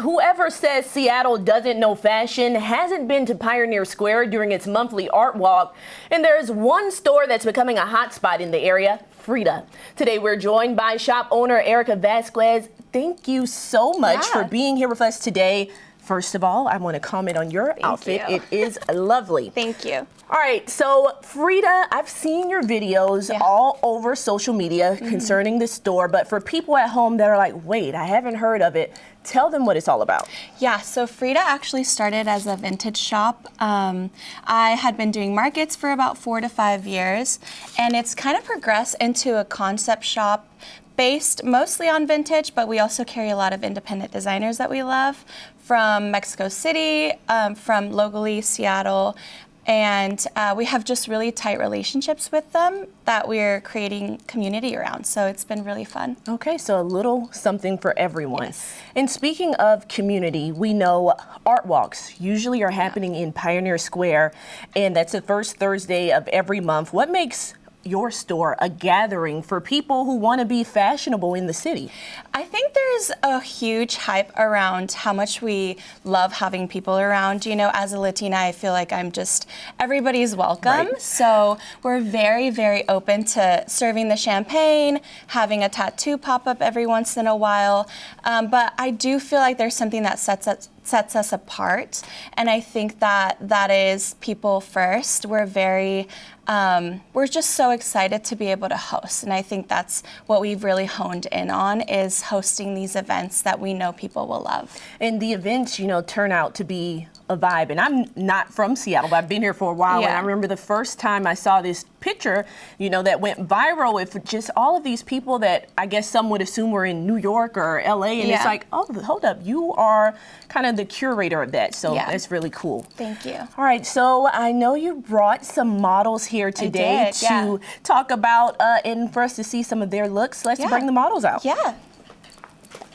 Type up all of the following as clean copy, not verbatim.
whoever says Seattle doesn't know fashion hasn't been to Pioneer Square during its monthly art walk. And there's one store that's becoming a hotspot in the area, FRIDA. Today we're joined by shop owner Erica Vasquez. Thank you so much for being here with us today. First of all, I want to comment on your outfit. It is lovely. Thank you. All right, so FRIDA, I've seen your videos all over social media concerning this store, but for people at home that are like, wait, I haven't heard of it, tell them what it's all about. Yeah, so FRIDA actually started as a vintage shop. I had been doing markets for about 4 to 5 years, and it's kind of progressed into a concept shop based mostly on vintage, but we also carry a lot of independent designers that we love from Mexico City, from locally Seattle, and we have just really tight relationships with them that we're creating community around. So it's been really fun. Okay, so a little something for everyone. Yes. And speaking of community, we know art walks usually are happening in Pioneer Square, and that's the first Thursday of every month. What makes your store a gathering for people who want to be fashionable in the city? I think there's a huge hype around how much we love having people around. You know, as a Latina, I feel like everybody's welcome. Right. So we're very, very open to serving the champagne, having a tattoo pop up every once in a while. But I do feel like there's something that sets us apart, and I think that is people first. We're just so excited to be able to host, and I think that's what we've really honed in on, is hosting these events that we know people will love. And the events, turn out to be a vibe. And I'm not from Seattle, but I've been here for a while. And I remember the first time I saw this picture, that went viral with just all of these people that I guess some would assume were in New York or LA. And it's like, oh, hold up, you are kind of the curator of that. So that's really cool. Thank you. All right, so I know you brought some models here today to talk about and for us to see some of their looks. Let's bring the models out. Yeah.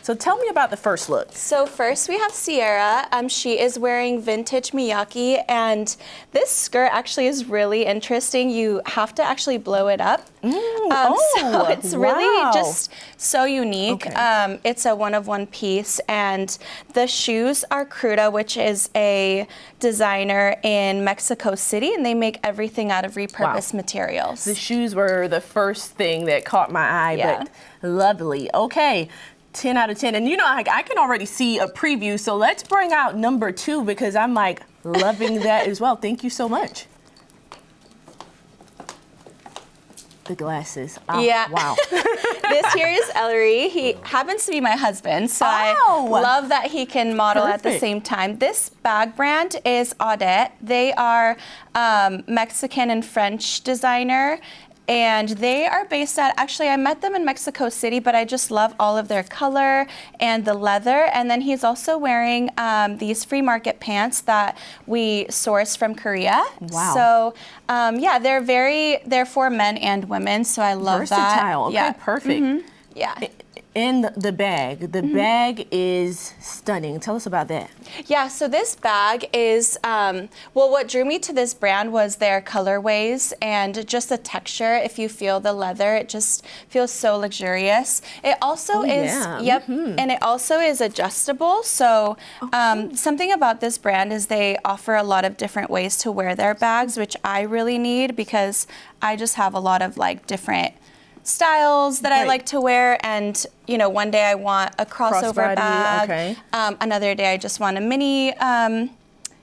So tell me about the first look. So first we have Sierra. She is wearing vintage Miyake, and this skirt actually is really interesting. You have to actually blow it up. So it's really just so unique. Okay. It's a one-of-one piece, and the shoes are FRIDA, which is a designer in Mexico City, and they make everything out of repurposed materials. The shoes were the first thing that caught my eye, but lovely. Okay. 10 out of 10. And I can already see a preview, so let's bring out number 2 because I'm like loving that as well. Thank you so much. The glasses. Oh, yeah. Wow. This here is Ellery. He happens to be my husband, so I love that he can model at the same time. This bag brand is Audette. They are Mexican and French designer. And they are based actually I met them in Mexico City, but I just love all of their color and the leather. And then he's also wearing these free market pants that we source from Korea. Wow. So they're for men and women, so I love that. Versatile. Okay, perfect. Yeah. And the bag. The bag is stunning. Tell us about that. Yeah, so this bag is, what drew me to this brand was their colorways and just the texture. If you feel the leather, it just feels so luxurious. It also and it also is adjustable. So something about this brand is they offer a lot of different ways to wear their bags, which I really need because I just have a lot of different styles that I like to wear, and one day I want a crossover bag. Another day I just want a mini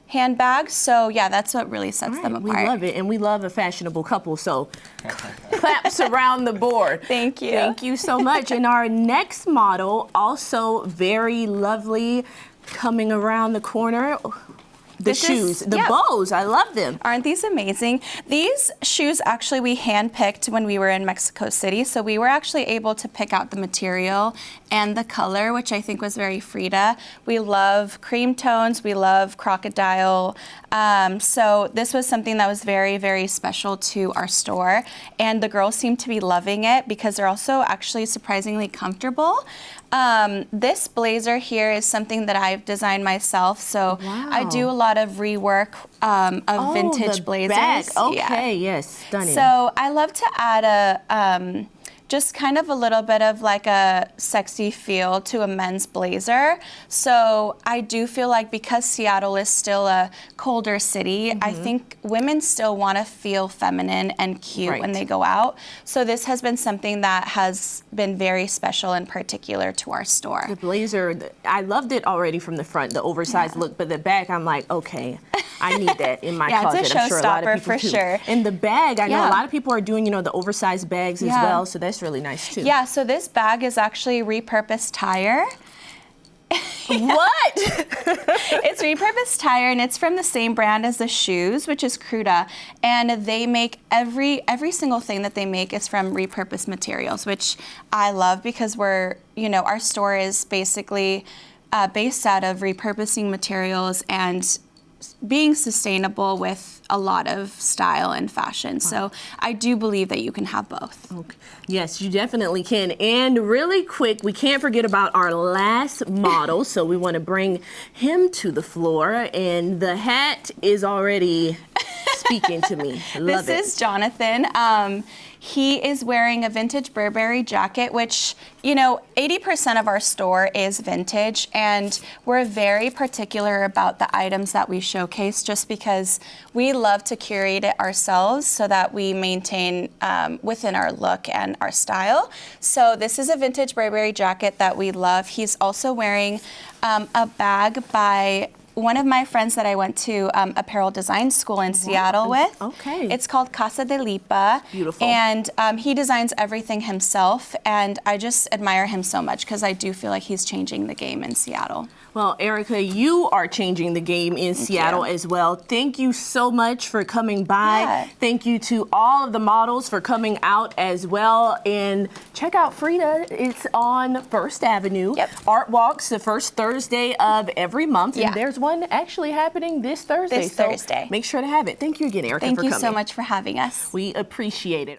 handbag. So that's what really sets them apart. We love it, and we love a fashionable couple. So claps around the board. Thank you. Thank you so much. And our next model, also very lovely, coming around the corner. The shoes, the bows, I love them. Aren't these amazing? These shoes actually we handpicked when we were in Mexico City, so we were actually able to pick out the material and the color, which I think was very FRIDA. We love cream tones, we love crocodile. So this was something that was very, very special to our store, and the girls seem to be loving it because they're also actually surprisingly comfortable. This blazer here is something that I've designed myself, so I do a lot of rework of vintage blazers. Okay, yes, stunning. So I love to add just kind of a little bit of like a sexy feel to a men's blazer. So I do feel like because Seattle is still a colder city, I think women still want to feel feminine and cute when they go out. So this has been something that has been very special and particular to our store. The blazer, I loved it already from the front, the oversized look, but the back, I'm like, okay, I need that in my closet. It's a I'm sure a lot of showstopper people for too. sure. And the bag, I know a lot of people are doing, the oversized bags as well, so that's really nice too. Yeah, so this bag is actually repurposed tire. What? It's repurposed tire, and it's from the same brand as the shoes, which is FRIDA. And they make every single thing that they make is from repurposed materials, which I love because we're, our store is basically based out of repurposing materials and being sustainable with a lot of style and fashion. So I do believe that you can have both. Okay. Yes, you definitely can. And really quick, we can't forget about our last model. So we want to bring him to the floor. And the hat is already speaking to me. Love This is Jonathan. He is wearing a vintage Burberry jacket, which, 80% of our store is vintage, and we're very particular about the items that we showcase just because we love to curate it ourselves so that we maintain within our look and our style. So this is a vintage Burberry jacket that we love. He's also wearing a bag by one of my friends that I went to apparel design school in Seattle with. Okay. It's called Casa de Lipa. Beautiful. And he designs everything himself, and I just admire him so much because I do feel like he's changing the game in Seattle. Well, Erica, you are changing the game in Seattle as well. Thank you so much for coming by. Yeah. Thank you to all of the models for coming out as well. And check out FRIDA. It's on First Avenue. Yep. Art Walks the first Thursday of every month. Yeah. And there's one actually happening this Thursday. This Thursday. Make sure to have it. Thank you again, Erica, for coming. Thank you so much for having us. We appreciate it.